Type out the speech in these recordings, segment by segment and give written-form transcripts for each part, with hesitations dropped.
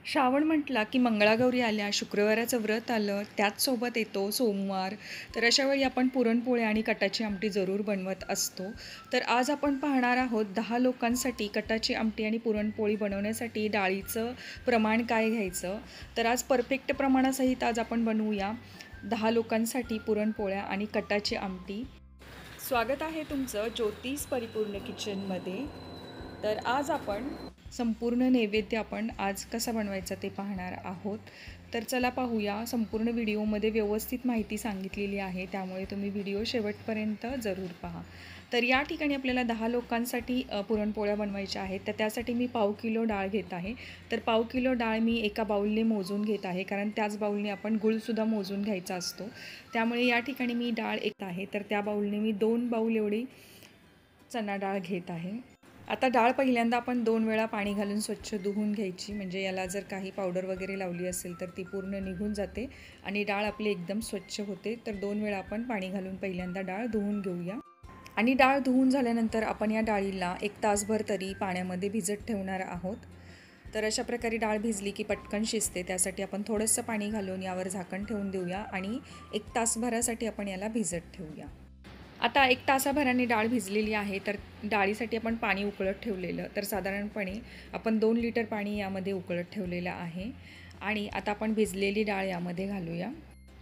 श्रावण म्हटला की मंगळागौरी आल्या, शुक्रवाराचं व्रत आलं, त्याचसोबत येतो सोमवार. तर अशा वेळी आपण पुरणपोळ्या आणि कटाची आमटी जरूर बनवत असतो. तर आज आपण पाहणार आहोत 10 लोकांसाठी कटाची आमटी आणि पुरणपोळी बनवण्यासाठी डाळीचं प्रमाण काय घ्यायचं. तर आज परफेक्ट प्रमाणासहित आज आपण बनवूया 10 लोकांसाठी पुरणपोळ्या आणि कटाची आमटी. स्वागत आहे तुमचं ज्योतिष परिपूर्ण किचनमध्ये. तर आज आपण संपूर्ण नैवेद्य आपण आज कसा बनवायचा ते पाहणार आहोत. तर चला पाहूया. संपूर्ण व्हिडिओमध्ये व्यवस्थित माहिती सांगितलेली आहे, त्यामुळे तुम्ही व्हिडिओ शेवटपर्यंत जरूर पहा. तर या ठिकाणी आपल्याला 10 लोकांसाठी पुरणपोळ्या बनवायच्या आहेत. तर त्यासाठी मी 1/2 किलो डाळ घेत आहे. तर 1/2 किलो डाळ मी एका बाऊलने मोजून घेत आहे, कारण त्याच बाऊलने आपण गूळसुद्धा मोजून घ्यायचा असतो. त्यामुळे या ठिकाणी मी डाळ एक आहे, तर त्या बाऊलने मी 2 बाऊल एवढी चणा डाळ घेत आहे. आता डाळ पहिल्यांदा आपण 2 वेळा पाणी घालून स्वच्छ धुवून घ्यायची, म्हणजे याला जर काही पावडर वगैरे लावली असेल तर ती पूर्ण निघून जाते आणि डाळ आपली एकदम स्वच्छ होते. तर 2 वेळा आपण पाणी घालून पहिल्यांदा डाळ धुवून घेऊया. आणि डाळ धुवून झाल्यानंतर आपण या डाळीला 1 तासभर तरी पाण्यामध्ये भिजत ठेवणार आहोत. तर अशा प्रकारे डाळ भिजली की पटकन शिजते, त्यासाठी आपण थोडंसं पाणी घालून यावर झाकण ठेवून देऊया आणि 1 तासभरासाठी आपण याला भिजत ठेवूया. आता 1 तासाभराने डाळ भिजलेली आहे. तर डाळीसाठी आपण पाणी उकळत ठेवलेलं, तर साधारणपणे आपण 2 लिटर पाणी यामध्ये उकळत ठेवलेलं आहे. आणि आता आपण भिजलेली डाळ यामध्ये घालूया.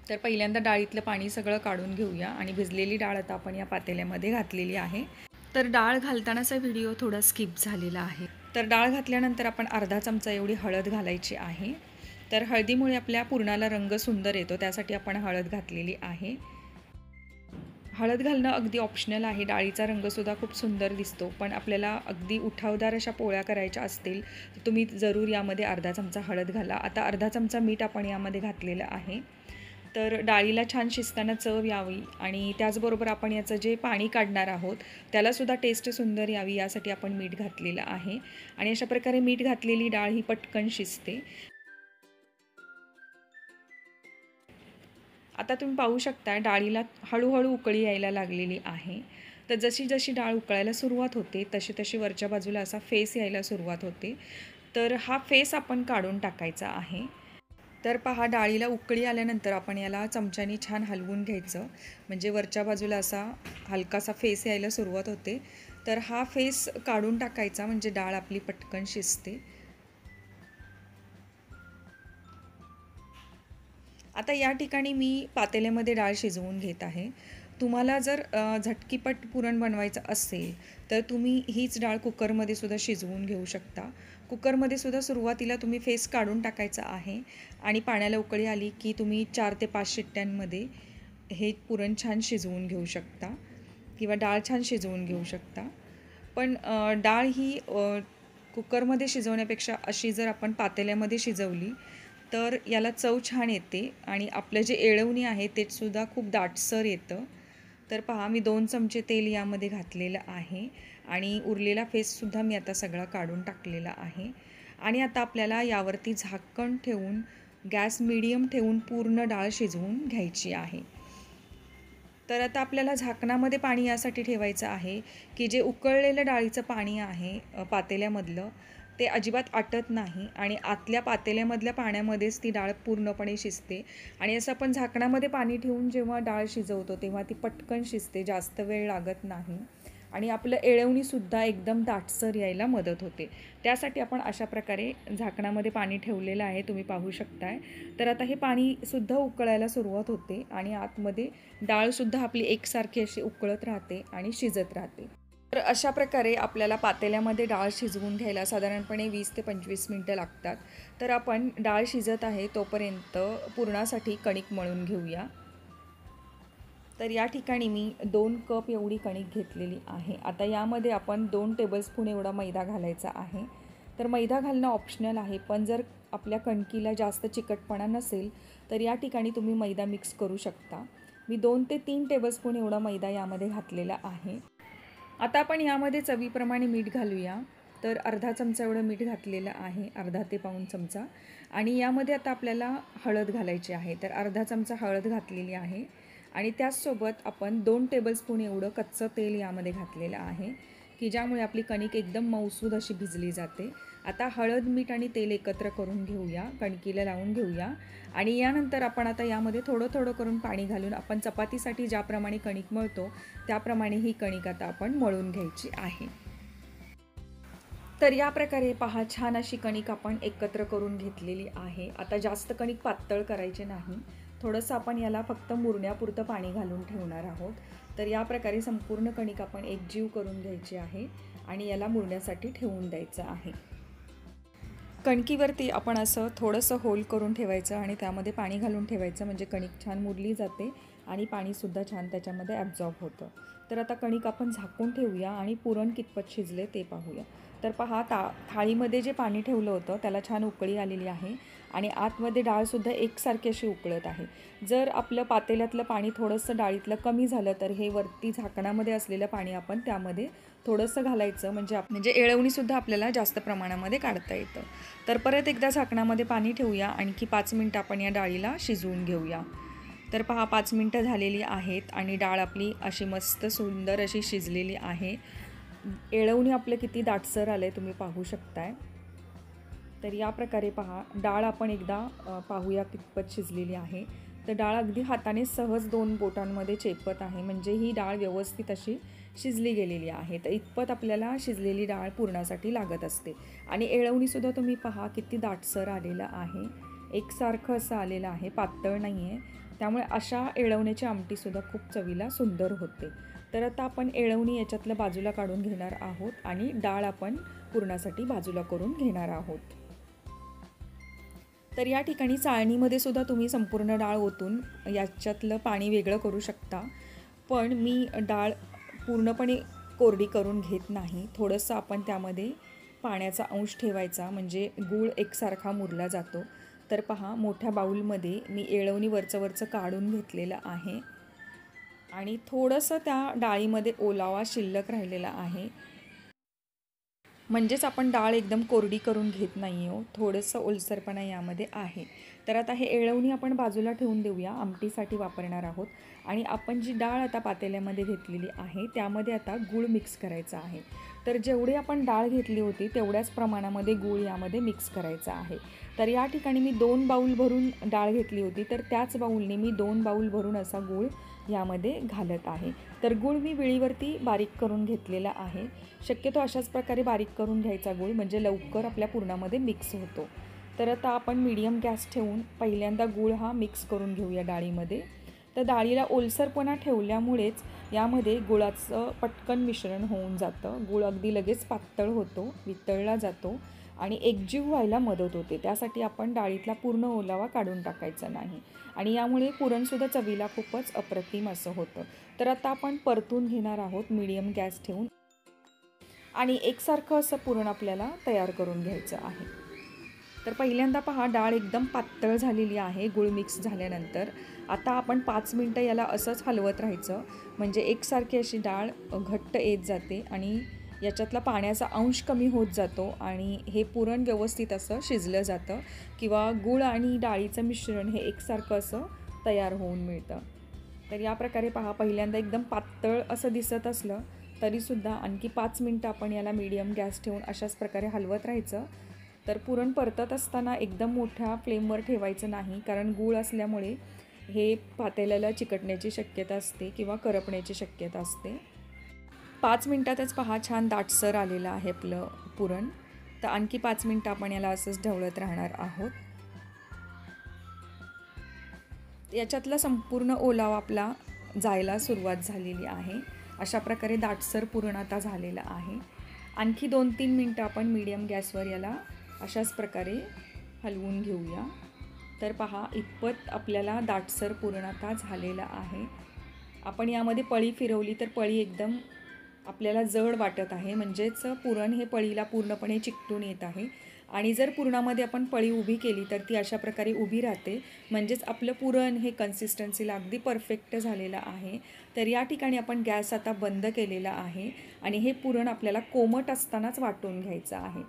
तर पहिल्यांदा डाळीतलं पाणी सगळं काढून घेऊया आणि भिजलेली डाळ आता आपण या पातेल्यामध्ये घातलेली आहे. तर डाळ घालतानाचा व्हिडिओ थोडा स्किप झालेला आहे. तर डाळ घातल्यानंतर आपण अर्धा चमचा एवढी हळद घालायची आहे. तर हळदीमुळे आपल्या पुरणाला रंग सुंदर येतो, त्यासाठी आपण हळद घातलेली आहे. हळद घालणं अगदी ऑप्शनल आहे. डाळीचा रंगसुद्धा खूप सुंदर दिसतो, पण आपल्याला अगदी उठावदार अशा पोळ्या करायच्या असतील तर तुम्ही जरूर यामध्ये अर्धा चमचा हळद घाला. आता अर्धा चमचा मीठ आपण यामध्ये घातलेलं आहे. तर डाळीला छान शिजताना चव यावी आणि त्याचबरोबर आपण याचं जे पाणी काढणार आहोत त्यालासुद्धा टेस्ट सुंदर यावी, यासाठी आपण मीठ घातलेलं आहे. आणि अशा प्रकारे मीठ घातलेली डाळ ही पटकन शिजते. आता तुम्ही पाहू शकता डाळीला हळूहळू उकळी यायला लागलेली आहे. तर जशी जशी डाळ उकळायला सुरुवात होते तशी तशी वरच्या बाजूला असा फेस यायला सुरुवात होते. तर हा फेस आपण काढून टाकायचा आहे. तर पहा, डाळीला उकळी आल्यानंतर आपण याला चमच्याने छान हलवून घ्यायचं, म्हणजे वरच्या बाजूला असा हलकासा फेस यायला सुरुवात होते. तर हा फेस काढून टाकायचा, म्हणजे डाळ आपली पटकन शिजते. आता या ठिकाणी मी पातेल्यामध्ये डाळ शिजवून घेत आहे. तुम्हाला जर झटकीपट पुरण बनवायचं असेल तर तुम्ही हीच डाळ कुकरमध्ये सुद्धा शिजवून घेऊ शकता. कुकरमध्ये सुद्धा सुरुवातीला तुम्ही फेस काढून टाकायचा आहे आणि पाण्याला उकळी आली की तुम्ही 4 ते 5 शिट्ट्यांमध्ये हे पुरण छान शिजवून घेऊ शकता किंवा डाळ छान शिजवून घेऊ शकता. पण डाळ ही कुकरमध्ये शिजवण्यापेक्षा अशी जर आपण पातेल्यामध्ये शिजवली तर याला चव छान येते आणि आपलं जे येळवणी आहे ते सुद्धा खूप दाटसर येतं. तर पहा, मी 2 चमचे तेल यामध्ये घातलेलं आहे आणि उरलेला फेससुद्धा मी आता सगळा काढून टाकलेला आहे. आणि आता आपल्याला यावरती झाकण ठेवून गॅस मीडियम ठेवून पूर्ण डाळ शिजवून घ्यायची आहे. तर आता आपल्याला झाकणामध्ये पाणी यासाठी ठेवायचं आहे की जे उकळलेलं डाळीचं पाणी आहे पातेल्यामधलं, ते अजिबात आटत नाही आणि आतल्या पातेल्यामधल्या पाण्यामध्येच ती डाळ पूर्णपणे शिजते. आणि असं आपण झाकणामध्ये पाणी ठेवून जेव्हा डाळ शिजवतो तेव्हा ती पटकन शिजते, जास्त वेळ लागत नाही आणि आपलं येळवणीसुद्धा एकदम दाटसर यायला मदत होते. त्यासाठी आपण अशा प्रकारे झाकणामध्ये पाणी ठेवलेलं आहे, तुम्ही पाहू शकताय. तर आता हे पाणीसुद्धा उकळायला सुरुवात होते आणि आतमध्ये डाळसुद्धा आपली एकसारखी अशी उकळत राहते आणि शिजत राहते. तर अशा प्रकारे आपल्याला पातेल्यामध्ये डाळ शिजवून घ्यायला साधारणपणे 20 ते 25 मिनटं लागतात. तर आपण डाळ शिजत आहे तोपर्यंत पुरणासाठी कणिक मळून घेऊया. तर या ठिकाणी मी 2 कप एवढी कणिक घेतलेली आहे. आता यामध्ये आपण 2 टेबलस्पून एवढा मैदा घालायचा आहे. तर मैदा घालणं ऑप्शनल आहे, पण जर आपल्या कणकीला जास्त चिकटपणा नसेल तर या ठिकाणी तुम्ही मैदा मिक्स करू शकता. मी 2 ते 3 टेबलस्पून एवढा मैदा यामध्ये घातलेला आहे. आता आपण यामध्ये चवीप्रमाणे मीठ घालूया. तर अर्धा चमचा एवढं मीठ घातलेलं आहे, अर्धा ते पाऊण चमचा. आणि यामध्ये आता आपल्याला हळद घालायची आहे. तर अर्धा चमचा हळद घातलेली आहे आणि त्याचसोबत आपण 2 टेबलस्पून एवढं कच्चं तेल यामध्ये घातलेलं आहे की ज्यामुळे आपली कणिक एकदम मऊसूद अशी भिजली जाते. आता हळद, मीठ आणि तेल एकत्र करून घेऊया, कणकीला लावून घेऊया आणि यानंतर आपण आता यामध्ये थोडं थोडं करून पाणी घालून आपण चपातीसाठी ज्याप्रमाणे कणिक मळतो त्याप्रमाणे ही कणिक आता आपण मळून घ्यायची आहे. तर या प्रकारे पहा, छान अशी कणिक आपण एकत्र करून घेतलेली आहे. आता जास्त कणिक पातळ करायचे नाही, थोडंसं आपण याला फक्त मुरण्यापुरतं पाणी घालून ठेवणार आहोत. तर या प्रकारे संपूर्ण कणिक आपण एकजीव करून घ्यायची आहे आणि याला मुरण्यासाठी ठेवून द्यायचं आहे. कणकीवरती आपण असं थोडंसं होल करून ठेवायचं आणि त्यामध्ये पाणी घालून ठेवायचं, म्हणजे कणिक छान मुरली जाते आणि पाणीसुद्धा छान त्याच्यामध्ये ॲब्झॉर्ब होतं. तर आता कणिक आपण झाकून ठेवूया आणि पुरण कितपत शिजले ते पाहूया. तर पहा, थाळीमध्ये जे पाणी ठेवलं होतं त्याला छान उकळी आलेली आहे आणि आतमध्ये डाळसुद्धा एकसारखी अशी उकळत आहे. जर आपलं पातेल्यातलं पाणी थोडंसं डाळीतलं कमी झालं तर हे वरती झाकणामध्ये असलेलं पाणी आपण त्यामध्ये थोडंसं घालायचं, म्हणजे येळवणीसुद्धा आपल्याला जास्त प्रमाणामध्ये काढता येतं. तर परत एकदा झाकणामध्ये पाणी ठेवूया, आणखी 5 मिनटं आपण या डाळीला शिजवून घेऊया. तर पहा, 5 मिनटं झालेली आहेत आणि डाळ आपली अशी मस्त सुंदर अशी शिजलेली आहे. येळवणी आपलं किती दाटसर आलं आहे तुम्ही पाहू शकताय. तर या प्रकारे पहा, डाळ आपण एकदा पाहूया कितपत शिजलेली आहे. तर डाळ अगदी हाताने सहज 2 बोटांमध्ये चेपत आहे, म्हणजे ही डाळ व्यवस्थित अशी शिजली गेलेली आहे. तर इतपत आपल्याला शिजलेली डाळ पुरणासाठी लागत असते. आणि येळवणीसुद्धा तुम्ही पहा किती दाटसर आलेलं आहे, एकसारखं असं आलेलं आहे, पातळ नाही आहे. त्यामुळे अशा येळवण्याची आमटीसुद्धा खूप चवीला सुंदर होते. तर आता आपण येळवणी याच्यातलं बाजूला काढून घेणार आहोत आणि डाळ आपण पुरणासाठी बाजूला करून घेणार आहोत. तर या ठिकाणी चाळणीमध्ये सुद्धा तुम्ही संपूर्ण डाळ ओतून याच्यातलं पाणी वेगळं करू शकता, पण मी डाळ पूर्णपणे कोरडी करून घेत नाही. थोडंसं आपण त्यामध्ये पाण्याचा अंश ठेवायचा, म्हणजे गूळ एकसारखा मुरला जातो. तर पहा, मोठ्या बाऊलमध्ये मी येळवणी वरचं काढून घेतलेलं आहे आणि थोडंसं त्या डाळीमध्ये ओलावा शिल्लक राहिलेला आहे, म्हणजेच आपण डाळ एकदम कोरडी करून घेत नाही आहोत, थोडंसं ओलसरपणा यामध्ये आहे. तर आता हे येळवणी आपण बाजूला ठेवून देऊया, आमटीसाठी वापरणार आहोत. आणि आपण जी डाळ आता पातेल्यामध्ये घेतलेली आहे त्यामध्ये आता गूळ मिक्स करायचा आहे. तर जेवढी आपण डाळ घेतली होती तेवढ्याच प्रमाणामध्ये गूळ यामध्ये मिक्स करायचा आहे. तर या ठिकाणी मी 2 बाऊल भरून डाळ घेतली होती, तर त्याच बाऊलने मी 2 बाऊल भरून असा गूळ यामध्ये घालत आहे. तर गूळ मी विळीवरती बारीक करून घेतलेला आहे. शक्यतो अशाच प्रकारे बारीक करून घ्यायचा गूळ, म्हणजे लवकर आपल्या पुरणामध्ये मिक्स होतो. तर आता आपण मीडियम गॅस ठेवून पहिल्यांदा गूळ हा मिक्स करून घेऊया डाळीमध्ये. तर डाळीला ओलसरपणा ठेवल्यामुळेच यामध्ये गुळाचं पटकन मिश्रण होऊन जातं. गूळ अगदी लगेच पातळ होतो, वितळला जातो आणि एकजीव व्हायला मदत होते. त्यासाठी आपण डाळीतला पूर्ण ओलावा काढून टाकायचा नाही आणि यामुळे पुरणसुद्धा चवीला खूपच अप्रतिम असं होतं. तर आता आपण परतून घेणार आहोत मीडियम गॅस ठेवून आणि एकसारखं असं पुरण आपल्याला तयार करून घ्यायचं आहे. तर पहिल्यांदा पहा, डाळ एकदम पातळ झालेली आहे गूळ मिक्स झाल्यानंतर. आता आपण 5 मिनटं याला असंच हलवत राहायचं, म्हणजे एकसारखी अशी डाळ घट्ट येत जाते आणि याच्यातला पाण्याचा अंश कमी होत जातो आणि हे पुरण व्यवस्थित असं शिजलं जातं किंवा गूळ आणि डाळीचं मिश्रण हे एकसारखं असं तयार होऊन मिळतं. तर या प्रकारे पहा, पहिल्यांदा एकदम पातळ असं दिसत असलं तरीसुद्धा आणखी 5 मिनटं आपण याला मीडियम गॅस ठेवून अशाच प्रकारे हलवत राहायचं. तर पुरण परतत असताना एकदम मोठ्या फ्लेमवर ठेवायचं नाही, कारण गूळ असल्यामुळे हे पातेल्याला चिकटण्याची शक्यता असते किंवा करपण्याची शक्यता असते. 5 मिनटातच पहा, छान दाटसर आलेलं आहे आपलं पुरण. तर आणखी 5 मिनटं आपण याला असंच ढवळत राहणार आहोत. याच्यातला संपूर्ण ओलावा आपला जायला सुरुवात झालेली आहे. अशा प्रकारे दाटसर पुरण आता झालेलं आहे. आणखी 2-3 मिनटं आपण मीडियम गॅसवर याला अशाच प्रकारे हलवून घेऊया. तर पहा, इतपत आपल्याला दाटसर पुरण आता झालेलं आहे. आपण यामध्ये पळी फिरवली तर पळी एकदम आपल्याला जड वाटत आहे, म्हणजेच पुरण हे पळीला पूर्णपणे चिकटून येत आहे. आणि जर पुरणामध्ये आपण पळी उभी केली तर ती अशा प्रकारे उभी राहते, म्हणजेच आपलं पुरण हे कन्सिस्टन्सीला अगदी परफेक्ट झालेलं आहे. तर या ठिकाणी आपण गॅस आता बंद केलेला आहे आणि हे पुरण आपल्याला कोमट असतानाच वाटून घ्यायचं आहे.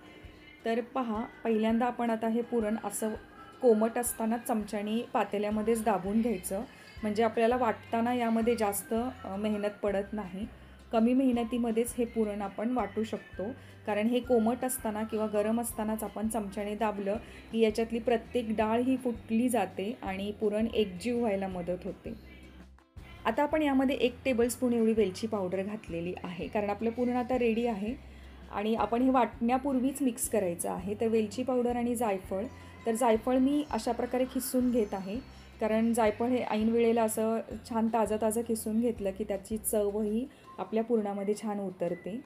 तर पहा, पहिल्यांदा आपण आता हे पुरण असं कोमट असताना चमच्याने पातेल्यामध्येच दाबून घ्यायचं, म्हणजे आपल्याला वाटताना यामध्ये जास्त मेहनत पडत नाही. कमी मेहनतीमध्येच हे पुरण आपण वाटू शकतो, कारण हे कोमट असताना किंवा गरम असतानाच आपण चमच्याने दाबलं की याच्यातली प्रत्येक डाळ ही फुटली जाते आणि पुरण एकजीव व्हायला मदत होते. आता आपण यामध्ये 1 टेबलस्पून एवढी वेलची पावडर घातलेली आहे, कारण आपलं पुरण आता रेडी आहे आणि आपण हे वाटण्यापूर्वीच मिक्स करायचं आहे. तर वेलची पावडर आणि जायफळ, तर जायफळ मी अशा प्रकारे खिसून घेत आहे, कारण जायफळ हे ऐन वेळेला असं छान ताजं ताजं खिसून घेतलं की त्याची चवही आपल्या पुरणामध्ये छान उतरते.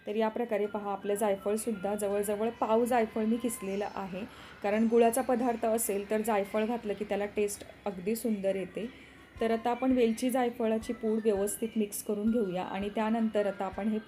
तर या प्रकारे पहा, आपलं जायफळसुद्धा जवळजवळ पाव जायफळ मी खिसलेलं आहे, कारण गुळाचा पदार्थ असेल तर जायफळ घातलं की त्याला टेस्ट अगदी सुंदर येते. तर आता आपण वेलची जायफळाची पूड व्यवस्थित मिक्स करून घेऊया आणि त्यानंतर आता आपण हे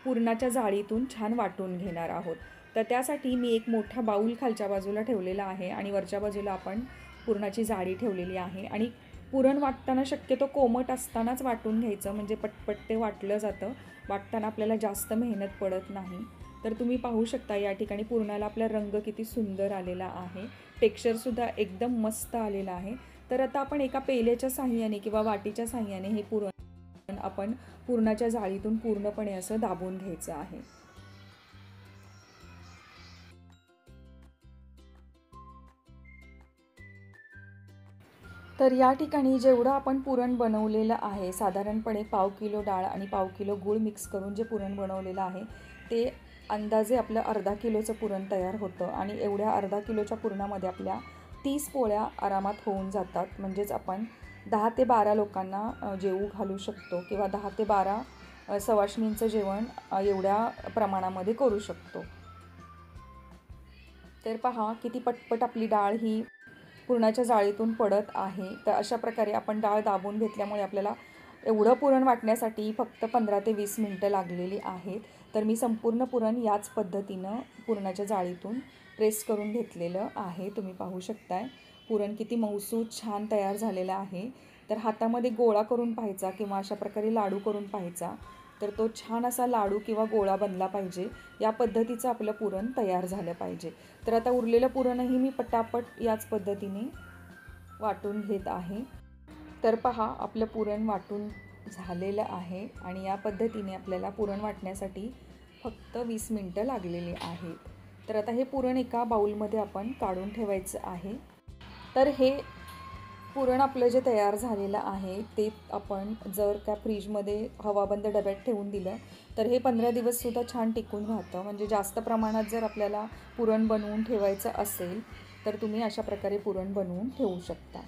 पुरणाच्या जाळीतून छान वाटून घेणार आहोत. तर त्यासाठी मी एक मोठा बाऊल खालच्या बाजूला ठेवलेला आहे आणि वरच्या बाजूला आपण पुरणाची जाळी ठेवलेली आहे. आणि पुरण वाटताना शक्यतो कोमट असतानाच वाटून घ्यायचं, म्हणजे पटपट ते वाटलं जातं, वाटताना आपल्याला जास्त मेहनत पडत नाही. तर तुम्ही पाहू शकता या ठिकाणी पुरणाला आपला रंग किती सुंदर आलेला आहे, टेक्स्चरसुद्धा एकदम मस्त आलेलं आहे. तर आता आपण एका पेल्याच्या साहाय्याने किंवा वाटीच्या साहाय्याने हे पुरण आपण पुरणाच्या जाळीतून पूर्णपणे असं दाबून घ्यायचं आहे. तर या ठिकाणी जेवढं आपण पुरण बनवलेलं आहे, साधारणपणे पाव किलो डाळ आणि पाव किलो गूळ मिक्स करून जे पुरण बनवलेलं आहे ते अंदाजे आपलं अर्धा किलोचं पुरण तयार होतं आणि एवढ्या अर्धा किलोच्या पुरणामध्ये आपल्या 30 पोळ्या आरामात होऊन जातात. म्हणजेच आपण 10 ते 12 लोकांना जेवू घालू शकतो किंवा 10 ते 12 सवाष्णींचं जेवण एवढ्या प्रमाणामध्ये करू शकतो. तर पहा किती पटपट आपली डाळ ही पुरणाच्या जाळीतून पडत आहे. तर अशा प्रकारे आपण डाळ दाबून घेतल्यामुळे आपल्याला एवढं पुरण वाटण्यासाठी फक्त 15 ते 20 मिनटं लागलेली आहेत. तर मी संपूर्ण पुरण याच पद्धतीनं पुरणाच्या जाळीतून प्रेस करून घेतलेलं आहे. तुम्ही पाहू शकताय पुरण किती मऊसूत छान तयार झालेलं आहे. तर हातामध्ये गोळा करून पाहायचा किंवा अशा प्रकारे लाडू करून पाहायचा, तर तो छान असा लाडू किंवा गोळा बनला पाहिजे. या पद्धतीचं आपलं पुरण तयार झालं पाहिजे. तर आता उरलेलं पुरणही मी पटापट याच पद्धतीने वाटून घेत आहे. तर पहा आपलं पुरण वाटून झालेलं आहे आणि या पद्धतीने आपल्याला पुरण वाटण्यासाठी फक्त 20 मिनटं लागलेली आहेत. तर आता हे पुरण एका बाउलमध्ये आपण काढून ठेवायचं आहे. तर हे पुरण आपलं जे तयार झालेलं आहे ते आपण जर त्या फ्रीजमध्ये हवाबंद डब्यात ठेवून दिलं तर हे 15 दिवससुद्धा छान टिकून राहतं. म्हणजे जास्त प्रमाणात जर आपल्याला पुरण बनवून ठेवायचं असेल तर तुम्ही अशा प्रकारे पुरण बनवून ठेवू शकता.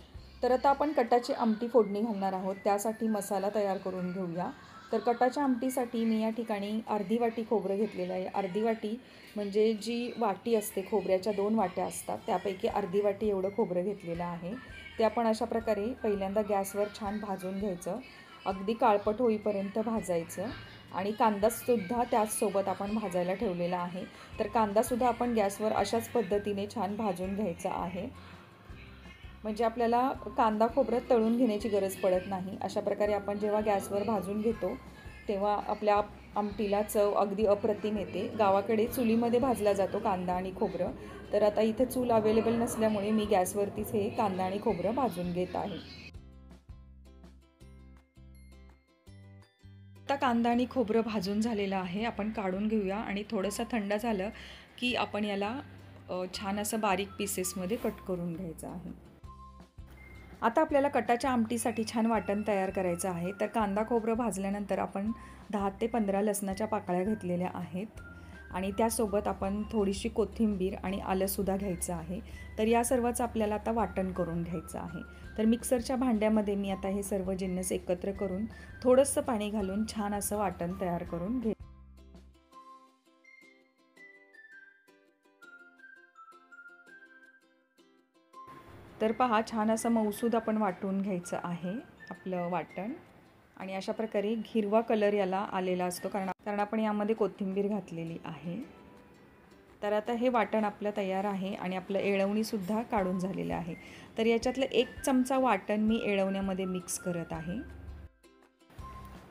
तर आता आपण कटाची आमटी फोडणी घालणार आहोत, त्यासाठी मसाला तयार करून घेऊया. तर कटाच्या आमटीसाठी मी या ठिकाणी अर्धी वाटी खोबरं घेतलेलं आहे. अर्धी वाटी म्हणजे जी वाटी असते, खोबऱ्याच्या 2 वाट्या असतात त्यापैकी अर्धी वाटी एवढं खोबरं घेतलेलं आहे. ते आपण अशा प्रकारे पहिल्यांदा गॅसवर छान भाजून घ्यायचं, अगदी काळपट होईपर्यंत भाजायचं. आणि कांदासुद्धा त्याचसोबत आपण भाजायला ठेवलेला आहे. तर कांदासुद्धा आपण गॅसवर अशाच पद्धतीने छान भाजून घ्यायचा आहे, म्हणजे आपल्याला कांदा खोबरं तळून घेण्याची गरज पडत नाही. अशा प्रकारे आपण जेव्हा गॅसवर भाजून घेतो तेव्हा आपल्या आमटीला चव अगदी अप्रतिम येते. गावाकडे चुलीमध्ये भाजला जातो कांदा आणि खोबरं, तर आता इथे चूल अवेलेबल नसल्यामुळे मी गॅसवरतीच हे कांदा आणि खोबरं भाजून घेत आहे. आता कांदा आणि खोबरं भाजून झालेलं आहे, आपण काढून घेऊया आणि थोडंसं थंड झालं की आपण याला छान असं बारीक पीसेसमध्ये कट करून घ्यायचं आहे. आता आपल्याला कटाच्या आमटीसाठी छान वाटण तयार करायचं आहे. तर कांदा खोबरं भाजल्यानंतर आपण 10 ते 15 लसणाच्या पाकळ्या घेतलेल्या आहेत आणि त्यासोबत आपण थोडीशी कोथिंबीर आणि आलंसुद्धा घ्यायचं आहे. तर या सर्वच आपल्याला आता वाटण करून घ्यायचं आहे. तर मिक्सरच्या भांड्यामध्ये मी आता हे सर्व जिन्नस एकत्र करून थोडंसं पाणी घालून छान असं वाटण तयार करून घे. तर पहा छान असं मऊसूद आपण वाटून घ्यायचं आहे आपलं वाटण आणि अशा प्रकारे हिरवा कलर याला आलेला असतो, कारण आपण यामध्ये कोथिंबीर घातलेली आहे. तर आता हे वाटण आपलं तयार आहे आणि आपलं येळवणीसुद्धा काढून झालेलं आहे. तर याच्यातलं 1 चमचा वाटण मी येळवण्यामध्ये मिक्स करत आहे.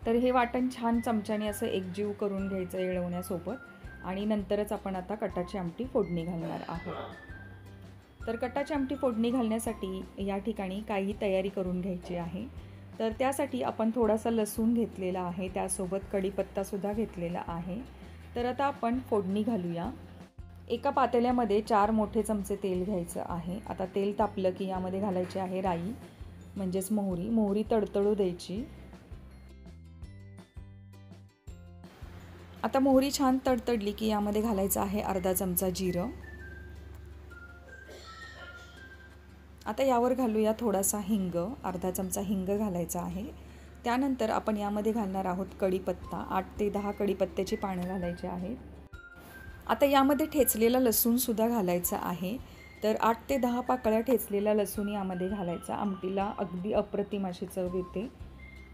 तर हे वाटण छान चमच्याने असं एकजीव करून घ्यायचं येळवण्यासोबत आणि नंतरच आपण आता कटाची आमटी फोडणी घालणार आहोत. तर कटाची आमटी फोडणी घालण्यासाठी या ठिकाणी काही तयारी करून घ्यायची आहे. तर त्यासाठी आपण थोडासा लसूण घेतलेला आहे, त्यासोबत कढीपत्तासुद्धा घेतलेला आहे. तर आता आपण फोडणी घालूया. एका पातेल्यामध्ये 4 मोठे चमचे तेल घ्यायचं आहे. आता तेल तापलं की यामध्ये घालायची आहे राई म्हणजेच मोहरी तडतडू द्यायची. आता मोहरी छान तडतडली की यामध्ये घालायचं आहे अर्धा चमचा जिरं. आता यावर घालूया थोडासा हिंग, अर्धा चमचा हिंग घालायचा आहे. त्यानंतर आपण यामध्ये घालणार आहोत कढीपत्ता, 8 ते 10 कढीपत्त्याची पानं घालायची आहेत. आता यामध्ये ठेचलेला लसूणसुद्धा घालायचा आहे. तर 8 ते 10 पाकळ्या ठेचलेला लसूण यामध्ये घालायचा. आमटीला अगदी अप्रतिम अशी चव येते.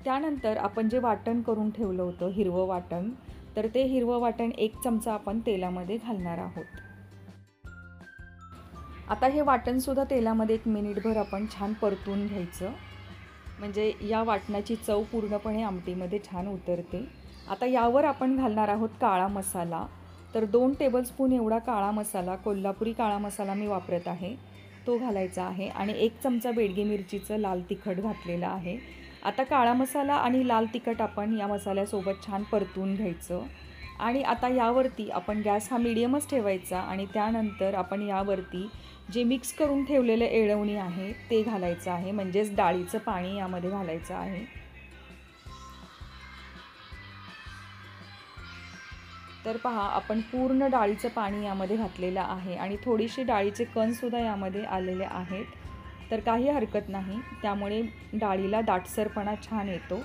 त्यानंतर आपण जे वाटण करून ठेवलं होतं हिरवं वाटण, तर ते हिरवं वाटण 1 चमचा आपण तेलामध्ये घालणार आहोत. आता हे वाटणसुद्धा तेलामध्ये 1 मिनिटभर आपण छान परतून घ्यायचं, म्हणजे या वाटणाची चव पूर्णपणे आमटीमध्ये छान उतरते. आता यावर आपण घालणार आहोत काळा मसाला. तर 2 टेबलस्पून एवढा काळा मसाला, कोल्हापुरी काळा मसाला मी वापरत आहे, तो घालायचा आहे. आणि 1 चमचा बेडगी मिरचीचं लाल तिखट घातलेलं आहे. आता काळा मसाला आणि लाल तिखट आपण या मसाल्यासोबत छान परतून घ्यायचं. आणि आता यावरती आपण गॅस हा मीडियमच ठेवायचा आणि त्यानंतर आपण यावरती जे मिक्स करून ठेवलेलं येळवणी आहे ते घालायचं आहे, म्हणजेच डाळीचं पाणी यामध्ये घालायचं आहे. तर पहा, आपण पूर्ण डाळीचं पाणी यामध्ये घातलेलं आहे आणि थोडीशी डाळीचे कणसुद्धा यामध्ये आलेले आहेत. तर काही हरकत नाही, त्यामुळे डाळीला दाटसरपणा छान येतो.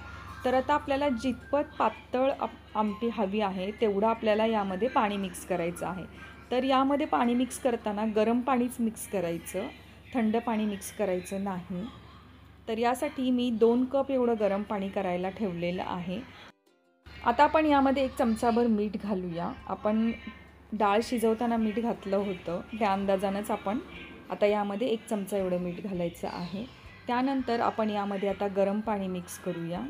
तर आता आपल्याला जितपत पातळ आमटी हवी आहे तेवढं आपल्याला यामध्ये पाणी मिक्स करायचं आहे. तर यामध्ये पाणी मिक्स करताना गरम पाणीच मिक्स करायचं, थंड पाणी मिक्स करायचं नाही. तर यासाठी मी 2 कप एवढं गरम पाणी करायला ठेवलेलं आहे. आता आपण यामध्ये 1 चमचाभर मीठ घालूया. आपण डाळ शिजवताना मीठ घातलं होतं, त्या अंदाजानंच आपण आता यामध्ये 1 चमचा एवढं मीठ घालायचं आहे. त्यानंतर आपण यामध्ये आता गरम पाणी मिक्स करूया.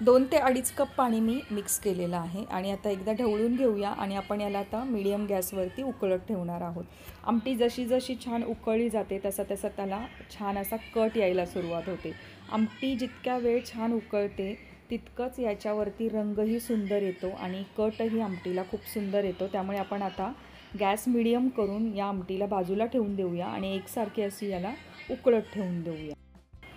2 ते 2.5 कप पाणी मी मिक्स केलेलं आहे आणि आता एकदा ढवळून घेऊया आणि आपण याला आता मीडियम गॅसवरती उकळत ठेवणार आहोत. आमटी जशी जशी छान उकळली जाते तसा त्याला छान असा कट यायला सुरुवात होते. आमटी जितक्या वेळ छान उकळते तितकंच याच्यावरती रंगही सुंदर येतो आणि कटही आमटीला खूप सुंदर येतो. त्यामुळे आपण आता गॅस मीडियम करून या आमटीला बाजूला ठेवून देऊया आणि एकसारखी अशी याला उकळत ठेवून देऊया.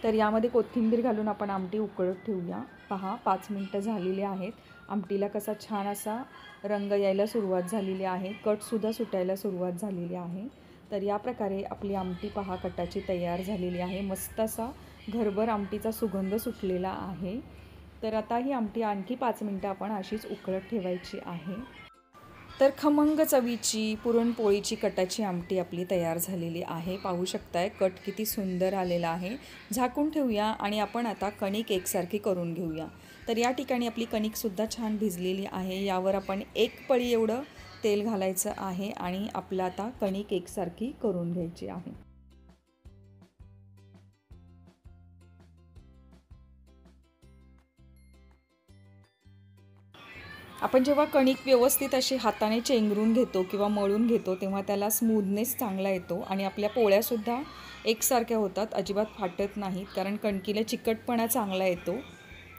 तर यामध्ये कोथिंबीर घालून आपण आमटी उकळत ठेवूया. पहा, 5 मिनटं झालेली आहेत. आमटीला कसा छान असा रंग यायला सुरुवात झालेली आहे, कटसुद्धा सुटायला सुरुवात झालेली आहे. तर या प्रकारे आपली आमटी पहा कटाची तयार झालेली आहे. मस्त असा घरभर आमटीचा सुगंध सुटलेला आहे. तर आता ही आमटी आणखी 5 मिनटं आपण अशीच उकळत ठेवायची आहे. तर खमंग चवीची पुरणपोळीची कटाची आमटी आपली तयार झालेली आहे. पाहू शकताय कट किती सुंदर आलेला आहे. झाकून ठेवूया आणि आपण आता कणिक एकसारखी करून घेऊया. तर या ठिकाणी आपली कणिकसुद्धा छान भिजलेली आहे. यावर आपण 1 पळी एवढं तेल घालायचं आहे आणि आपलं आता कणिक एकसारखी करून घ्यायची आहे. आपण जेव्हा कणिक व्यवस्थित अशी हाताने चेंगरून घेतो किंवा मळून घेतो तेव्हा त्याला स्मूथनेस चांगला येतो आणि आपल्या पोळ्यासुद्धा एकसारख्या होतात, अजिबात फाटत नाहीत, कारण कणकीला चिकटपणा चांगला येतो.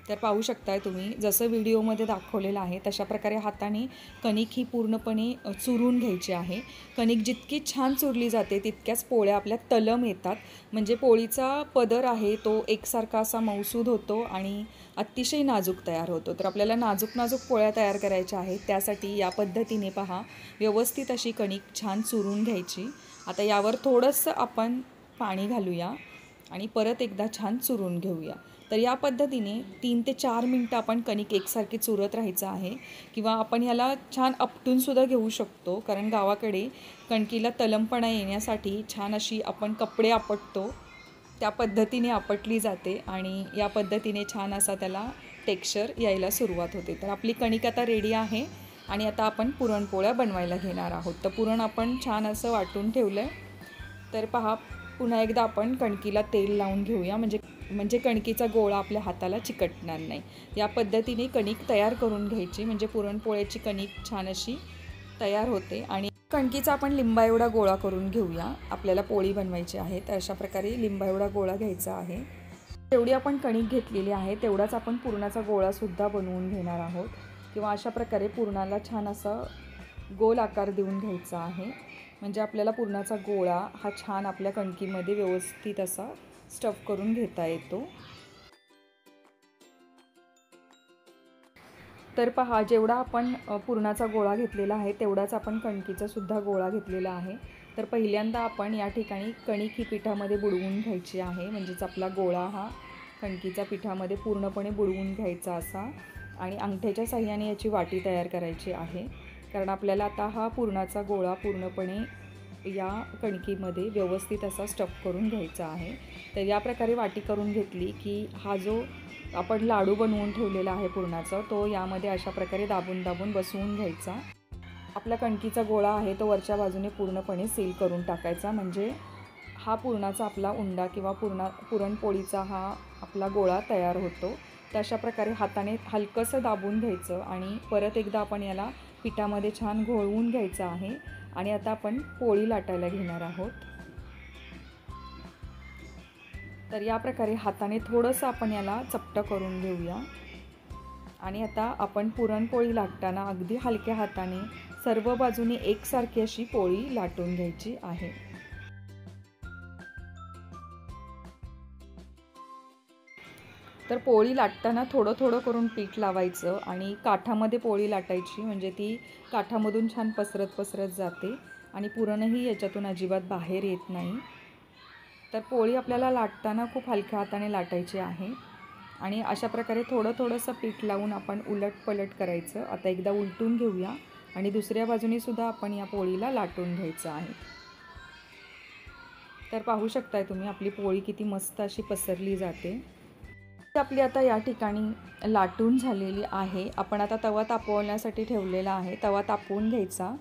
तर पाहू शकताय तुम्ही जसं व्हिडिओमध्ये दाखवलेलं आहे तशा प्रकारे हाताने कणिक ही पूर्णपणे चुरून घ्यायची आहे. कणिक जितकी छान चुरली जाते तितक्याच पोळ्या आपल्या तलम येतात, म्हणजे पोळीचा पदर आहे तो एकसारखा असा मऊसूद होतो आणि अतिशय नाजूक तयार होतो. तर आपल्याला नाजूक नाजूक पोळ्या तयार करायच्या आहेत, त्यासाठी या पद्धतीने पहा व्यवस्थित अशी कणिक छान चुरून घ्यायची. आता यावर थोडंसं आपण पाणी घालूया आणि परत एकदा छान चुरून घेऊया. तर या पद्धतीने 3 ते 4 मिनटं आपण कणिक एकसारखी चुरत राहायचं आहे किंवा आपण ह्याला छान आपटूनसुद्धा घेऊ शकतो, कारण गावाकडे कणकीला तलमपणा येण्यासाठी छान अशी आपण कपडे आपटतो त्या पद्धतीने आपटली जाते आणि या पद्धतीने छान असा त्याला टेक्स्चर यायला सुरुवात होते. तर आपली कणिक आता रेडी आहे आणि आता आपण पुरणपोळ्या बनवायला घेणार आहोत. तर पुरण आपण छान असं वाटून ठेवलं आहे. तर पहा, पुन्हा एकदा आपण कणकीला तेल लावून घेऊया, म्हणजे कणकीचा गोळा आपल्या हाताला चिकटणार नाही. या पद्धतीने कणिक तयार करून घ्यायची, म्हणजे पुरणपोळ्याची कणिक छान अशी तयार होते आणि कणकीचा आपण लिंबा एवढा गोळा करून घेऊया. आपल्याला पोळी बनवायची आहे, तर अशा प्रकारे लिंबा एवढा गोळा घ्यायचा आहे. जेवढी आपण कणिक घेतलेली आहे तेवढाच आपण पुरणाचा गोळासुद्धा बनवून घेणार आहोत, किंवा अशा प्रकारे पुरणाला छान असा गोल आकार देऊन घ्यायचा आहे. म्हणजे आपल्याला पुरणाचा गोळा हा छान आपल्या कणकीमध्ये व्यवस्थित असा स्टफ करून घेता येतो. तर पहा, जेवढा आपण पुरणाचा गोळा घेतलेला आहे तेवढाच आपण कणकीचा सुद्धा गोळा घेतलेला आहे. तर पहिल्यांदा आपण या ठिकाणी कणिक ही पिठामध्ये बुडवून घ्यायची आहे. म्हणजेच आपला गोळा हा कणकीचा पिठामध्ये पूर्णपणे बुडवून घ्यायचा असा, आणि अंगठ्याच्या साहाय्याने याची वाटी तयार करायची आहे. कारण आपल्याला आता हा पुरणाचा गोळा पूर्णपणे या कणकीमध्ये व्यवस्थित असा स्टफ करून घ्यायचा आहे. तर या प्रकारे वाटी करून घेतली की हा जो आपण लाडू बनवून ठेवलेला आहे पुरणाचा, तो यामध्ये अशा प्रकारे दाबून दाबून बसवून घ्यायचा. आपला कणकीचा गोळा आहे तो वरच्या बाजूने पूर्णपणे सील करून टाकायचा. म्हणजे हा पुरणाचा आपला उंडा किंवा पुरणपोळीचा हा आपला गोळा तयार होतो. तर अशा प्रकारे हाताने हलकंसं दाबून घ्यायचं आणि परत एकदा आपण याला पिठामध्ये छान घोळवून घ्यायचं आहे. आणि आता आपण पोळी लाटायला घेणार आहोत. तर या प्रकारे हाताने थोडंसं आपण याला चपटं करून घेऊया. आणि आता आपण पुरणपोळी लाटताना अगदी हलक्या हाताने सर्व बाजूने एकसारखी अशी पोळी लाटून घ्यायची आहे. तर पोळी लाटताना थोडं थोडं करून पीठ लावायचं आणि काठामध्ये पोळी लाटायची. म्हणजे ती काठामधून छान पसरत पसरत जाते आणि पुरणही याच्यातून अजिबात बाहेर येत नाही. तर पोळी आपल्याला लाटताना खूप हलक्या हाताने लाटायची आहे. आणि अशा प्रकारे थोडं थोडंसं पीठ लावून आपण उलटपलट करायचं. आता एकदा उलटून घेऊया आणि दुसऱ्या बाजूने सुद्धा आपण या पोळीला लाटून घ्यायचं आहे. तर पाहू शकताय तुम्ही आपली पोळी किती मस्त अशी पसरली जाते. आपली आता या ठिकाणी लाटून झालेली आहे. आपण आता तवा तापवण्यासाठी ठेवलेला आहे. तवा तापवून घ्यायचा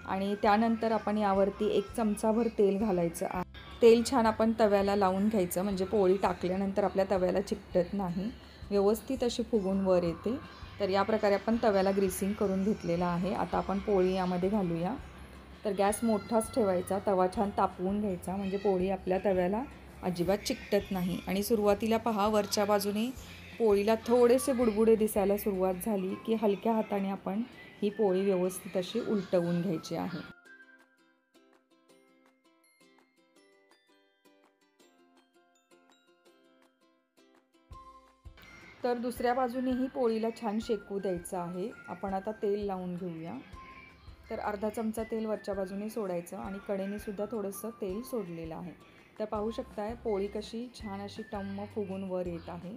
आणि त्यानंतर आपण यावरती 1 चमचाभर तेल घालायचं आहे. तेल छान आपण तव्याला लावून घ्यायचं. म्हणजे पोळी टाकल्यानंतर आपल्या तव्याला चिकटत नाही, व्यवस्थित अशी फुगून वर येते. तर या प्रकारे आपण तव्याला ग्रीसिंग करून घेतलेला आहे. आता आपण पोळी यामध्ये घालूया. तर गॅस मोठाच ठेवायचा, तवा छान तापवून घ्यायचा. म्हणजे पोळी आपल्या तव्याला अजिबात चिकटत नाही. आणि सुरुवातीला पहा, वरच्या बाजूने पोळीला थोडेसे बुडबुडे दिसायला सुरुवात झाली की हलक्या हाताने आपण ही पोळी व्यवस्थित अशी उलटवून घ्यायची आहे. तर दुसऱ्या बाजूनेही पोळीला छान शेकू द्यायचं आहे. आपण आता तेल लावून घेऊया. तर अर्धा चमचा तेल वरच्या बाजूने सोडायचं आणि कडेने सुद्धा थोडंसं तेल सोडलेलं आहे. तर पाहू शकताय पोळी कशी छान अशी टम्म फुगून वर येत आहे.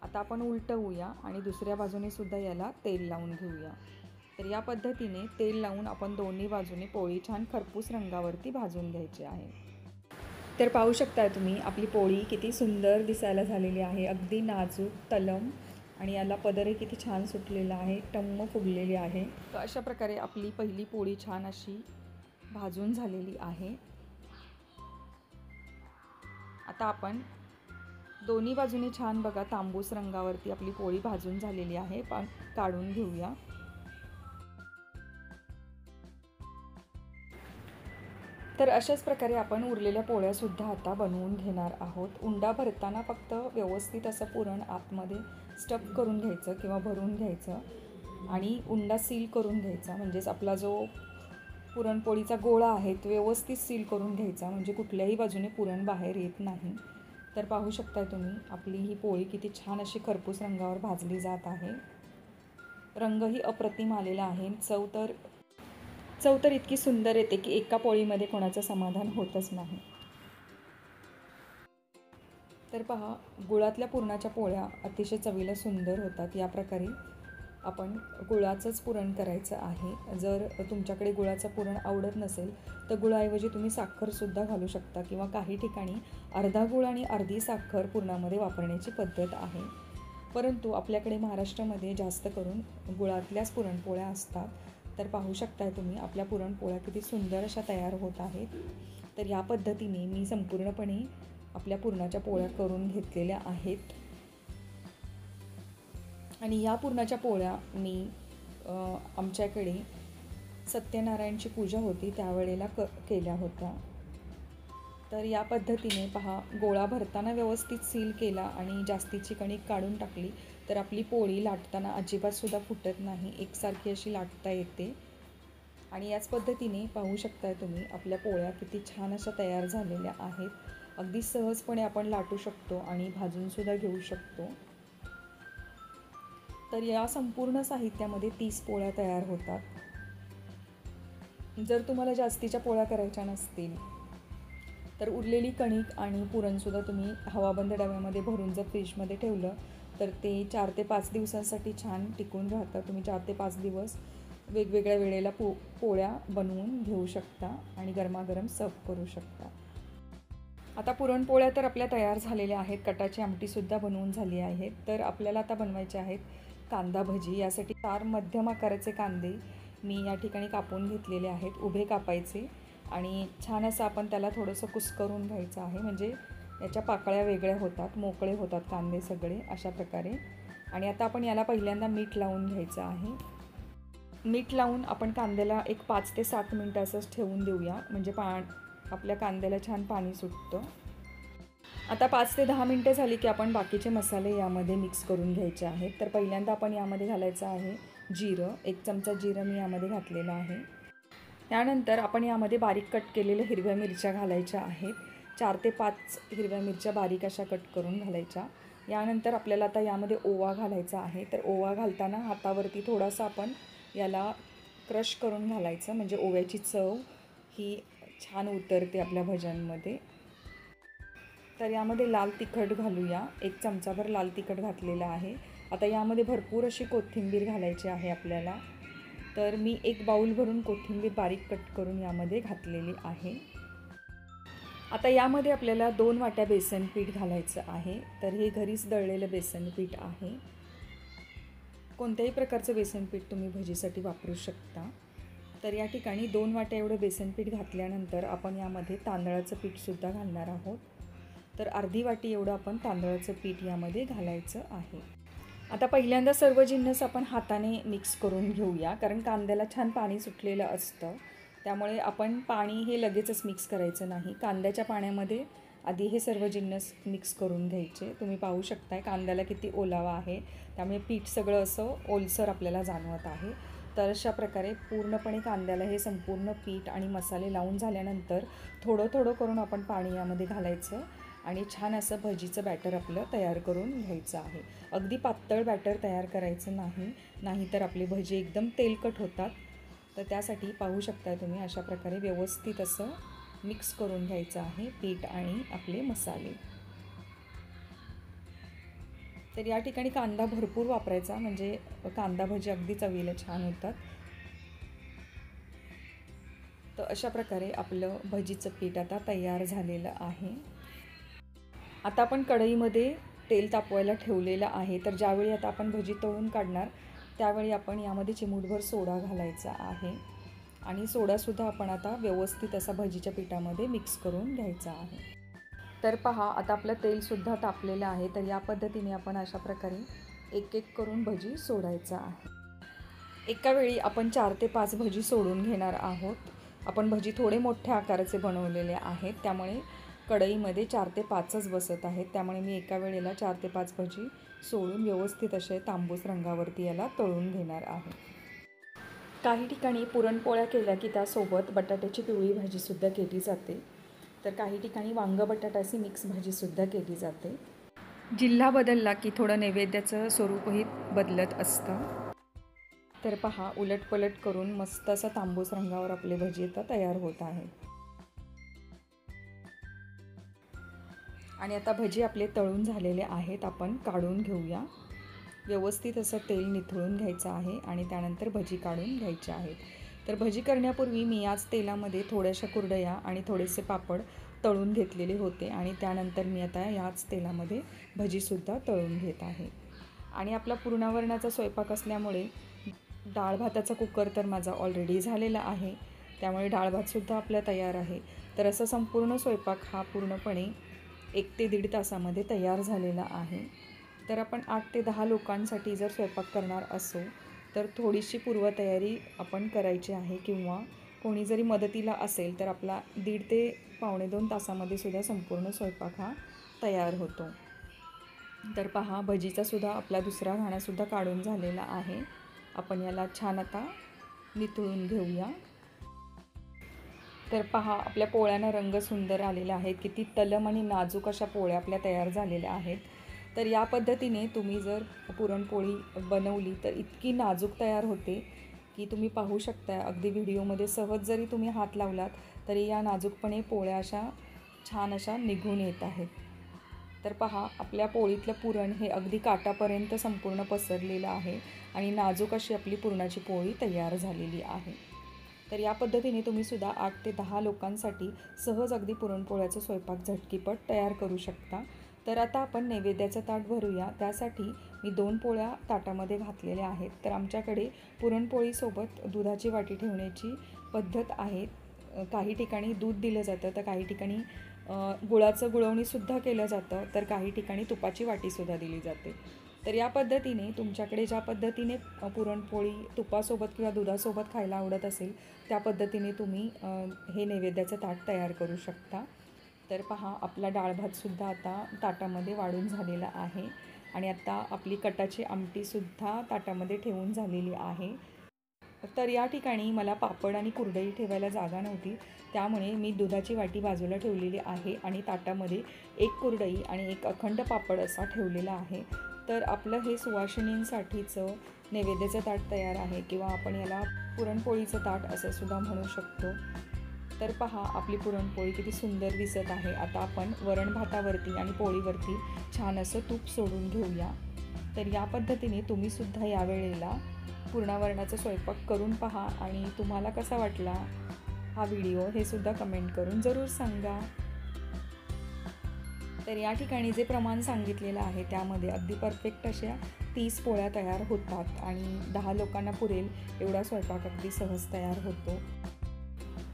आता आपण उलटवूया आणि दुसऱ्या बाजूने सुद्धा याला तेल लावून घेऊया. तर या पद्धतीने तेल लावून आपण दोन्ही बाजूने पोळी छान खरपूस रंगावरती भाजून घ्यायची आहे. तर पाहू शकताय तुम्ही आपली पोळी किती सुंदर दिसायला झालेली आहे. अगदी नाजूक तलम, आणि याला पदरही किती छान सुटलेला आहे, टम्म फुगलेली आहे. तर अशा प्रकारे आपली पहिली पोळी छान अशी भाजून झालेली आहे. आता आपण दोन्ही बाजूने छान बघा तांबूस रंगावरती आपली पोळी भाजून झालेली आहे. काढून घेऊया. तर अशाच प्रकारे आपण उरलेल्या पोळ्यासुद्धा आता बनवून घेणार आहोत. उंडा भरताना फक्त व्यवस्थित असं पुरण आतमध्ये स्टफ करून घ्यायचं किंवा भरून घ्यायचं आणि उंडा सील करून घ्यायचा. म्हणजेच आपला जो पुरणपोळीचा गोळा आहे तो व्यवस्थित सील करून घ्यायचा. म्हणजे कुठल्याही बाजूने पुरण बाहेर येत नाही. तर पाहू शकताय तुम्ही आपली ही पोळी किती छान अशी खरपूस रंगावर भाजली जात आहे. रंगही अप्रतिम आलेला आहे. चव तर इतकी सुंदर येते की एका पोळीमध्ये कोणाचं समाधान होतच नाही. तर पहा, गुळातल्या पुरणाच्या पोळ्या अतिशय चवीला सुंदर होतात. या प्रकारे आपण गुळाचंच पुरण करायचं आहे. जर तुमच्याकडे गुळाचं पुरण आवडत नसेल तर गुळाऐवजी तुम्ही साखरसुद्धा घालू शकता, किंवा काही ठिकाणी अर्धा गुळ आणि अर्धी साखर पुरणामध्ये वापरण्याची पद्धत आहे. परंतु आपल्याकडे महाराष्ट्रामध्ये जास्त करून गुळातल्याच पुरणपोळ्या असतात. तर पाहू शकताय तुम्ही आपल्या पुरणपोळ्या किती सुंदर अशा तयार होत आहेत. तर या पद्धतीने मी संपूर्णपणे आपल्या पुरणाच्या पोळ्या करून घेतलेल्या आहेत. आणि या पुरणाच्या पोळ्या मी आमच्याकडे सत्यनारायणची पूजा होती त्यावेळेला केल्या होत्या. तर या पद्धतीने पहा, गोळा भरताना व्यवस्थित सील केला आणि जास्तीची कणिक काढून टाकली तर आपली पोळी लाटताना अजिबातसुद्धा फुटत नाही, एकसारखी अशी लाटता येते. आणि याच पद्धतीने पाहू शकताय तुम्ही आपल्या पोळ्या किती छान अशा तयार झालेल्या आहेत. अगदी सहजपणे आपण लाटू शकतो आणि भाजूनसुद्धा घेऊ शकतो. तर या संपूर्ण साहित्यामध्ये 30 पोळ्या तयार होतात. जर तुम्हाला जास्तीच्या पोळ्या करायच्या नसतील तर उरलेली कणिक आणि पुरणसुद्धा तुम्ही हवाबंद डब्यामध्ये भरून जर फ्रीजमध्ये ठेवलं तर ते 4 ते 5 दिवसांसाठी छान टिकून राहतं. तुम्ही 4 ते 5 दिवस वेगवेगळ्या वेळेला पोळ्या बनवून घेऊ शकता आणि गरमागरम सर्व करू शकता. आता पुरणपोळ्या तर आपल्या तयार झालेल्या आहेत, कटाची आमटीसुद्धा बनवून झाली आहे. तर आपल्याला आता बनवायचे आहेत कांदा भजी. यासाठी 4 मध्यम आकाराचे कांदे मी या ठिकाणी कापून घेतलेले आहेत. उभे कापायचे आणि छान असं आपण त्याला थोडंसं कुस्करून घ्यायचं आहे, म्हणजे याच्या पाकळ्या वेगळ्या होतात, मोकळे होतात कांदे सगळे अशा प्रकारे. आणि आता आपण याला पहिल्यांदा मीठ लावून घ्यायचं आहे. मीठ लावून आपण कांद्याला एक 5 ते 7 मिनटं असंच ठेवून देऊया, म्हणजे आपल्या कांद्याला छान पाणी सुटतं. आता 5 ते 10 मिनटं झाली की आपण बाकीचे मसाले यामध्ये मिक्स करून घ्यायचे आहेत. तर पहिल्यांदा आपण यामध्ये घालायचं आहे जिरं. 1 चमचा जिरं मी यामध्ये घातलेलं आहे. त्यानंतर आपण यामध्ये बारीक कट केलेल्या हिरव्या मिरच्या घालायच्या आहेत. 4 ते 5 हिरव्या मिरच्या बारीक अशा कट करून घालायच्या. यानंतर आपल्याला आता यामध्ये ओवा घालायचा आहे. तर ओवा घालताना हातावरती थोडासा आपण याला क्रश करून घालायचं, म्हणजे ओव्याची चव ही छान उतरते आपल्या भज्यांमध्ये. तर यामध्ये लाल तिखट घालूया. 1 चमचाभर लाल तिखट घातलेलं आहे. आता यामध्ये भरपूर अशी कोथिंबीर घालायची आहे आपल्याला. तर मी 1 बाऊल भरून कोथिंबीर बारीक कट करून यामध्ये घातलेली आहे. आता यामध्ये आपल्याला 2 वाट्या बेसन पीठ घालायचं आहे. तर हे घरीच दळलेलं बेसन पीठ आहे. कोणत्याही प्रकारचं बेसन पीठ तुम्ही भजीसाठी वापरू शकता. तर या ठिकाणी 2 वाट्या एवढं बेसन पीठ घातल्यानंतर आपण यामध्ये तांदळाचं पीठसुद्धा घालणार आहोत. तर अर्धी वाटी एवढं आपण तांदळाचं पीठ यामध्ये घालायचं आहे. आता पहिल्यांदा सर्व जिन्नस आपण हाताने मिक्स करून घेऊया, कारण कांद्याला छान पाणी सुटलेलं असतं. त्यामुळे आपण पाणी हे लगेचच मिक्स करायचं नाही. कांद्याच्या पाण्यामध्ये आधी हे सर्व जिन्नस मिक्स करून घ्यायचे. तुम्ही पाहू शकताय कांद्याला किती ओलावा आहे, त्यामुळे पीठ सगळं असं ओलसर आपल्याला जाणवत आहे. तर अशा प्रकारे पूर्णपणे कांद्याला हे संपूर्ण पीठ आणि मसाले लावून झाल्यानंतर थोडं थोडं करून आपण पाणी यामध्ये घालायचं आणि छान असं भजीचं बॅटर आपलं तयार करून घ्यायचं आहे. अगदी पातळ बॅटर तयार करायचं नाही, नाहीतर आपले भजी एकदम तेलकट होतात. तर त्यासाठी पाहू शकता तुम्ही अशा प्रकारे व्यवस्थित असं मिक्स करून घ्यायचं आहे पीठ आणि आपले मसाले. तर या ठिकाणी कांदा भरपूर वापरायचा, म्हणजे कांदा भजी अगदी चवीला छान होतात. तर अशा प्रकारे आपलं भजीचं पीठ आता तयार झालेलं आहे. आता आपण कढईमध्ये तेल तापवायला ठेवलेलं आहे. तर ज्यावेळी आता आपण भजी तळून काढणार त्यावेळी आपण यामध्ये चिमूटभर सोडा घालायचा आहे आणि सोडासुद्धा आपण आता व्यवस्थित असा भजीच्या पिठामध्ये मिक्स करून घ्यायचा आहे. तर पहा, आता आपलं तेलसुद्धा तापलेलं आहे. तर या पद्धतीने आपण अशा प्रकारे एक एक करून भजी सोडायचा आहे. एका वेळी आपण 4 ते 5 भजी सोडून घेणार आहोत. आपण भजी थोडे मोठ्या आकाराचे बनवलेले आहेत, त्यामुळे कढईमध्ये 4 ते 5च बसत आहेत. त्यामुळे मी एका वेळेला 4 ते 5 भजी सोडून व्यवस्थित असे तांबूस रंगावरती याला तळून घेणार आहे. काही ठिकाणी पुरणपोळ्या केल्या की त्यासोबत बटाट्याची पिवळी भाजीसुद्धा केली जाते. तर काही ठिकाणी वांग बटाट्याची मिक्स भाजीसुद्धा केली जाते. जिल्हा बदलला की थोडं नैवेद्याचं स्वरूपही बदलत असतं. तर पहा, उलटपलट करून मस्त असा तांबूस रंगावर आपले भजी आता तयार होत आहेत. आणि आता भजी आपले तळून झालेले आहेत, आपण काढून घेऊया. व्यवस्थित असं तेल निथळून घ्यायचं आहे आणि त्यानंतर भजी काढून घ्यायचे आहेत. तर भजी करण्यापूर्वी मी याच तेलामध्ये थोड्याशा कुरडया आणि थोडेसे पापड तळून घेतलेले होते आणि त्यानंतर मी आता याच तेलामध्ये भजीसुद्धा तळून घेत आहे. आणि आपला पुरणावरणाचा स्वयंपाक असल्यामुळे डाळ भाताचा कुकर तर माझा ऑलरेडी झालेला आहे, त्यामुळे डाळ भातसुद्धा आपला तयार आहे. तर असं संपूर्ण स्वयंपाक हा पूर्णपणे 1 ते 1.5 तासामध्ये तयार झालेला आहे. तर आपण 8 ते 10 लोकांसाठी जर स्वयंपाक करणार असो तर थोडीशी पूर्वतयारी आपण करायची आहे, किंवा कोणी जरी मदतीला असेल तर आपला 1.5 ते पावणे 2 तासामध्ये सुद्धा संपूर्ण स्वयंपाक हा तयार होतो. तर पहा, भजीचासुद्धा आपला दुसरा घाणासुद्धा काढून झालेला आहे. आपण याला छान आता नितळून घेऊया. तर पहा, आपल्या पोळ्यांना रंग सुंदर आलेला आहे. किती तलम आणि नाजूक अशा पोळ्या आपल्या तयार झालेल्या आहेत. तर या पद्धतीने तुम्ही जर पुरणपोळी बनवली तर इतकी नाजूक तयार होते की तुम्ही पाहू शकता. अगदी व्हिडिओमध्ये सहज जरी तुम्ही हात लावलात तरी या नाजूकपणे पोळ्या अशा छान अशा निघून येत आहेत. तर पहा, आपल्या पोळीतलं पुरण हे अगदी काटापर्यंत संपूर्ण पसरलेलं आहे आणि नाजूक अशी आपली पुरणाची पोळी तयार झालेली आहे. तर या पद्धतीने तुम्हीसुद्धा 8 ते 10 लोकांसाठी सहज अगदी पुरणपोळ्याचा स्वयंपाक झटकीपट तयार करू शकता. तर आता आपण नैवेद्याचं ताट भरूया. त्यासाठी मी 2 पोळ्या ताटामध्ये घातलेल्या आहेत. तर आमच्याकडे पुरणपोळीसोबत दुधाची वाटी ठेवण्याची पद्धत आहे. काही ठिकाणी दूध दिलं जातं, तर काही ठिकाणी गुळाचं गुळवणीसुद्धा केलं जातं, तर काही ठिकाणी तुपाची वाटीसुद्धा दिली जाते. तर या पद्धतीने तुमच्याकडे ज्या पद्धतीने पुरणपोळी तुपासोबत किंवा दुधासोबत खायला आवडत असेल त्या पद्धतीने तुम्ही हे नैवेद्याचं ताट तयार करू शकता. तर पहा, आपला डाळ भातसुद्धा आता ताटामध्ये वाढून झालेला आहे आणि आता आपली कटाची आमटीसुद्धा ताटामध्ये ठेवून झालेली आहे. तर या ठिकाणी मला पापड आणि कुरडई ठेवायला जागा नव्हती, त्यामुळे मी दुधाची वाटी बाजूला ठेवलेली आहे आणि ताटामध्ये 1 कुरडई आणि 1 अखंड पापड असा ठेवलेला आहे. तर आपलं हे सुवासिनींसाठीचं नैवेद्याचं ताट तयार आहे, किंवा आपण याला पुरणपोळीचं ताट असं सुद्धा म्हणू शकतो. तर पहा, आपली पुरणपोळी किती सुंदर दिसत आहे. आता आपण वरण भातावरती आणि पोळीवरती छान असं तूप सोडून घेऊया. तर या पद्धतीने तुम्हीसुद्धा यावेळेला पुरणावरणाचा स्वयंपाक करून पहा आणि तुम्हाला कसा वाटला हा व्हिडिओ हे सुद्धा कमेंट करून जरूर सांगा. तर या ठिकाणी जे प्रमाण सांगितलेलं आहे त्यामध्ये अगदी परफेक्ट अशा 30 पोळ्या तयार होतात आणि 10 लोकांना पुरेल एवढा स्वयंपाक अगदी सहज तयार होतो.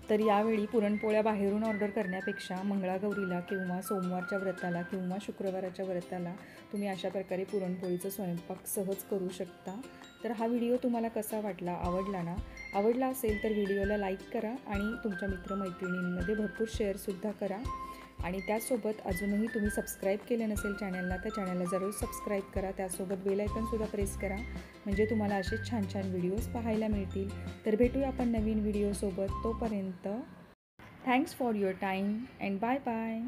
तर यावेळी पुरणपोळ्या बाहेरून ऑर्डर करण्यापेक्षा मंगळागौरीला किंवा सोमवारच्या व्रताला किंवा शुक्रवाराच्या व्रताला तुम्ही अशा प्रकारे पुरणपोळीचा स्वयंपाक सहज करू शकता. तर हा व्हिडिओ तुम्हाला कसा वाटला, आवडला ना? आवडला असेल तर व्हिडिओला लाईक करा आणि तुमच्या मित्रमैत्रिणींमध्ये भरपूर शेअरसुद्धा करा. आणि त्यासोबत अजूनही तुम्ही सबस्क्राईब केलं नसेल चॅनलला तर चॅनलला जरूर सबस्क्राईब करा. त्यासोबत बेल आयकॉनसुद्धा प्रेस करा, म्हणजे तुम्हाला असे छान छान व्हिडिओज पाहायला मिळतील. तर भेटूया आपण नवीन व्हिडिओसोबत. तोपर्यंत thanks for your time and bye bye.